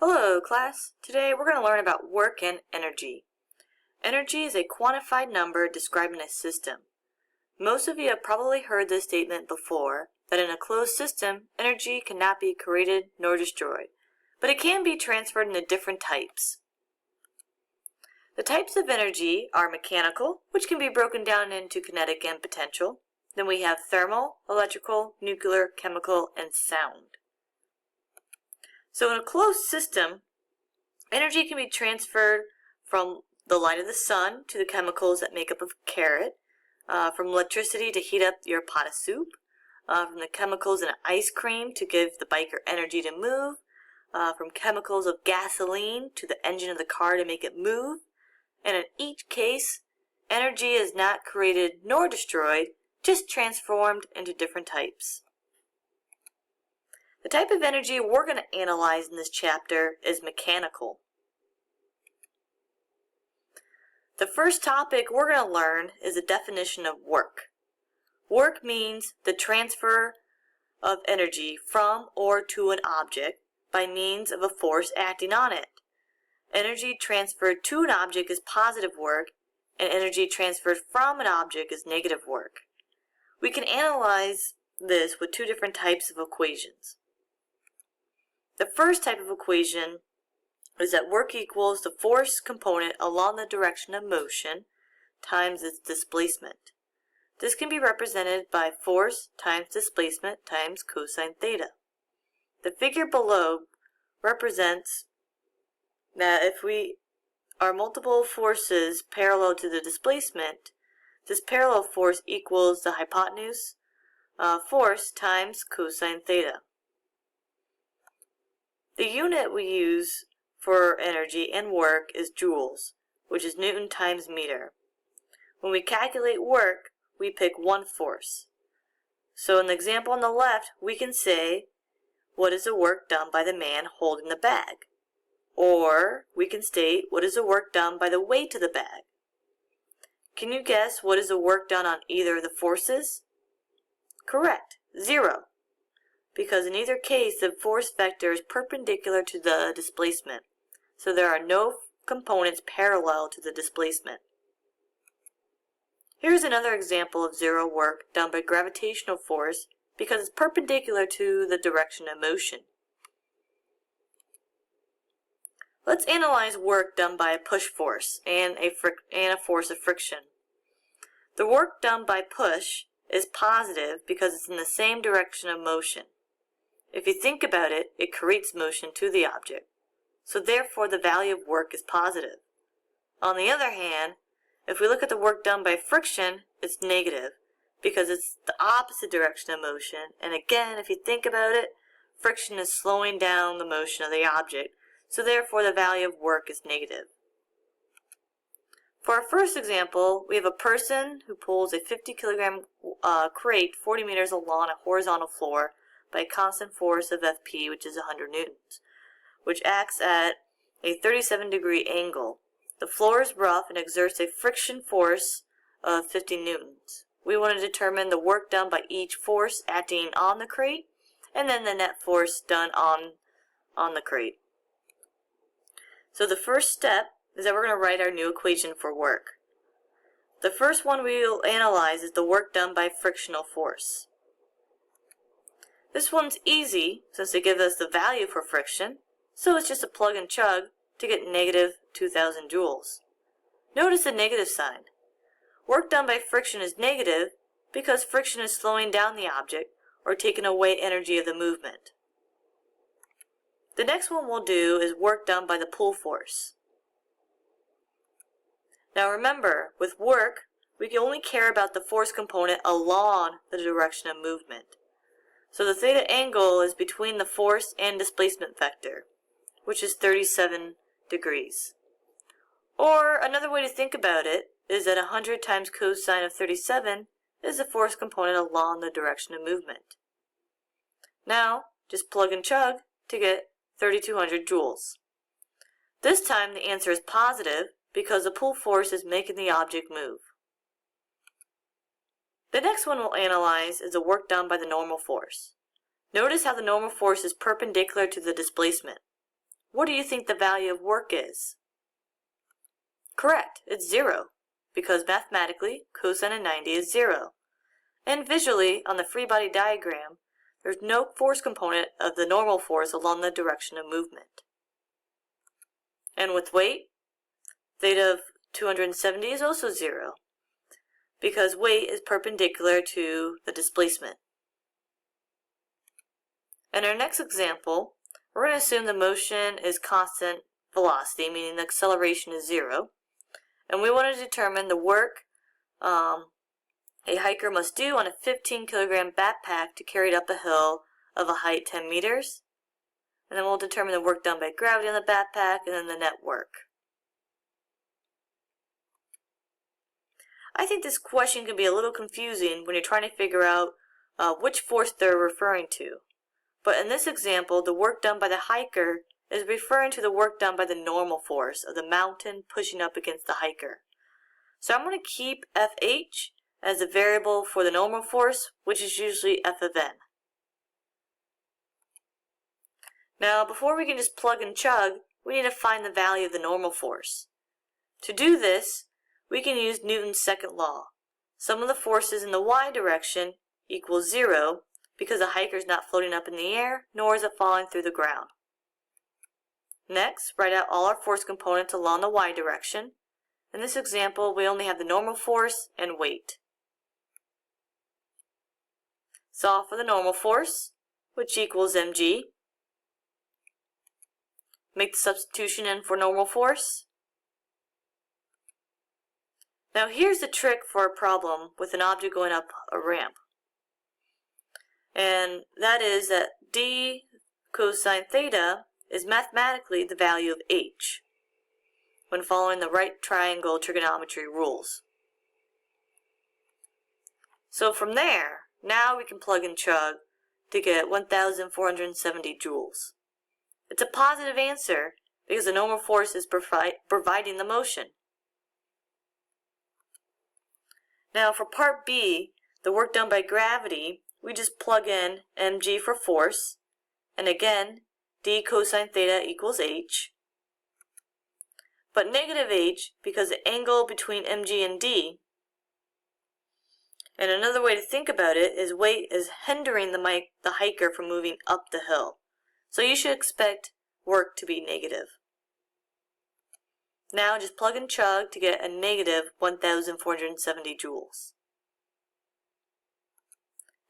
Hello class, today we're going to learn about work and energy. Energy is a quantified number describing a system. Most of you have probably heard this statement before, that in a closed system, energy cannot be created nor destroyed, but it can be transferred into different types. The types of energy are mechanical, which can be broken down into kinetic and potential. Then we have thermal, electrical, nuclear, chemical, and sound. So in a closed system, energy can be transferred from the light of the sun to the chemicals that make up a carrot, from electricity to heat up your pot of soup, from the chemicals in ice cream to give the biker energy to move, from chemicals of gasoline to the engine of the car to make it move, and in each case, energy is not created nor destroyed, just transformed into different types. The type of energy we're going to analyze in this chapter is mechanical. The first topic we're going to learn is the definition of work. Work means the transfer of energy from or to an object by means of a force acting on it. Energy transferred to an object is positive work, and energy transferred from an object is negative work. We can analyze this with two different types of equations. The first type of equation is that work equals the force component along the direction of motion times its displacement. This can be represented by force times displacement times cosine theta. The figure below represents that if we are multiple forces parallel to the displacement, this parallel force equals the hypotenuse force times cosine theta. The unit we use for energy and work is joules, which is Newton times meter. When we calculate work, we pick one force. So in the example on the left, we can say, what is the work done by the man holding the bag? Or we can state, what is the work done by the weight of the bag? Can you guess what is the work done on either of the forces? Correct, 0. Because in either case, the force vector is perpendicular to the displacement. So there are no components parallel to the displacement. Here's another example of 0 work done by gravitational force because it's perpendicular to the direction of motion. Let's analyze work done by a push force and a force of friction. The work done by push is positive because it's in the same direction of motion. If you think about it, it creates motion to the object. So therefore the value of work is positive. On the other hand, if we look at the work done by friction, it's negative because it's the opposite direction of motion. And again, if you think about it, friction is slowing down the motion of the object. So therefore the value of work is negative. For our first example, we have a person who pulls a 50 kilogram crate 40 meters along a horizontal floor by a constant force of Fp, which is 100 newtons, which acts at a 37-degree angle. The floor is rough and exerts a friction force of 50 newtons. We want to determine the work done by each force acting on the crate, and then the net force done on the crate. So the first step is that we're going to write our new equation for work. The first one we will analyze is the work done by frictional force. This one's easy since it gives us the value for friction, so it's just a plug and chug to get negative 2,000 joules. Notice the negative sign. Work done by friction is negative because friction is slowing down the object or taking away energy of the movement. The next one we'll do is work done by the pull force. Now remember, with work, we can only care about the force component along the direction of movement. So the theta angle is between the force and displacement vector, which is 37 degrees. Or another way to think about it is that 100 times cosine of 37 is the force component along the direction of movement. Now, just plug and chug to get 3,200 joules. This time the answer is positive because the pull force is making the object move. The next one we'll analyze is the work done by the normal force. Notice how the normal force is perpendicular to the displacement. what do you think the value of work is? Correct, it's 0, because mathematically, cosine of 90 is 0. And visually, on the free body diagram, there's no force component of the normal force along the direction of movement. And with weight, theta of 270 is also 0, because weight is perpendicular to the displacement. In our next example, we're going to assume the motion is constant velocity, meaning the acceleration is 0, and we want to determine the work a hiker must do on a 15 kilogram backpack to carry it up a hill of a height 10 meters. And then we'll determine the work done by gravity on the backpack and then the net work. I think this question can be a little confusing when you're trying to figure out which force they're referring to. But in this example, the work done by the hiker is referring to the work done by the normal force of the mountain pushing up against the hiker. So I'm going to keep FH as a variable for the normal force, which is usually F of n. Now, before we can just plug and chug, we need to find the value of the normal force. To do this, we can use Newton's second law. Sum of the forces in the y direction equals 0 because the hiker is not floating up in the air, nor is it falling through the ground. Next, write out all our force components along the y direction. In this example, we only have the normal force and weight. Solve for the normal force, which equals mg. Make the substitution in for normal force. Now here's the trick for a problem with an object going up a ramp. And that is that d cosine theta is mathematically the value of h when following the right triangle trigonometry rules. So from there, now we can plug and chug to get 1,470 joules. It's a positive answer because the normal force is providing the motion. Now for part B, the work done by gravity, we just plug in mg for force, and again, d cosine theta equals h, but negative h because the angle between mg and d. And another way to think about it is weight is hindering the hiker from moving up the hill. So you should expect work to be negative. Now just plug and chug to get a negative 1,470 joules.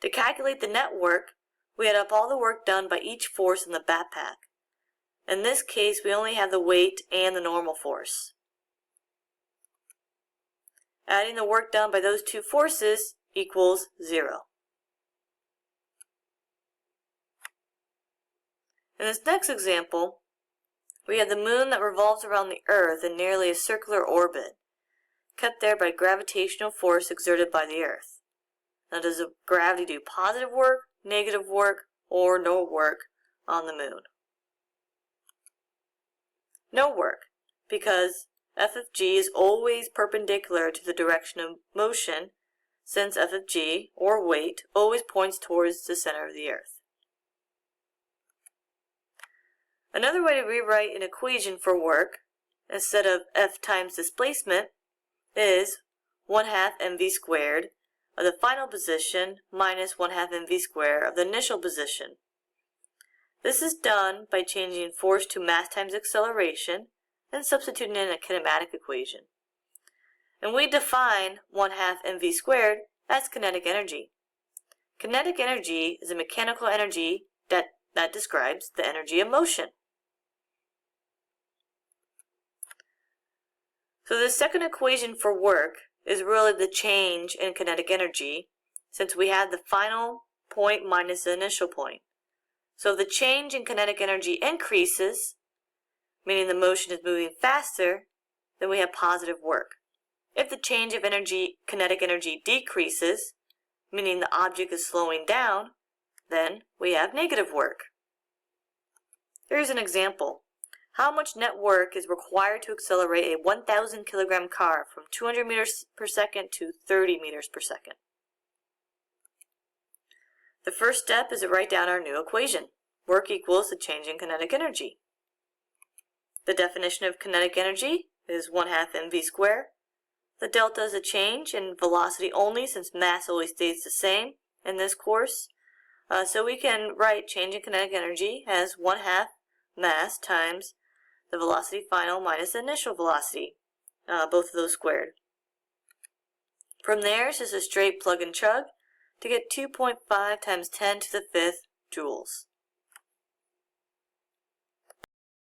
To calculate the net work, we add up all the work done by each force in the backpack. In this case, we only have the weight and the normal force. Adding the work done by those two forces equals 0. In this next example, we have the moon that revolves around the Earth in nearly a circular orbit, kept there by gravitational force exerted by the Earth. Now, does the gravity do positive work, negative work, or no work on the moon? No work, because f of g is always perpendicular to the direction of motion, since f of g, or weight, always points towards the center of the Earth. Another way to rewrite an equation for work, instead of F times displacement, is 1/2 mv squared of the final position minus 1/2 mv squared of the initial position. This is done by changing force to mass times acceleration and substituting in a kinematic equation. And we define 1/2 mv squared as kinetic energy. Kinetic energy is a mechanical energy that describes the energy of motion. So the second equation for work is really the change in kinetic energy, since we had the final point minus the initial point. So if the change in kinetic energy increases, meaning the motion is moving faster, then we have positive work. If the change of kinetic energy decreases, meaning the object is slowing down, then we have negative work. Here's an example. How much net work is required to accelerate a 1,000 kilogram car from 200 meters per second to 30 meters per second? The first step is to write down our new equation. Work equals the change in kinetic energy. The definition of kinetic energy is 1/2 mv squared. The delta is a change in velocity only since mass always stays the same in this course. So we can write change in kinetic energy as 1/2 mass times the velocity final minus the initial velocity, both of those squared. From there, it's just a straight plug and chug to get 2.5 times 10 to the 5th joules.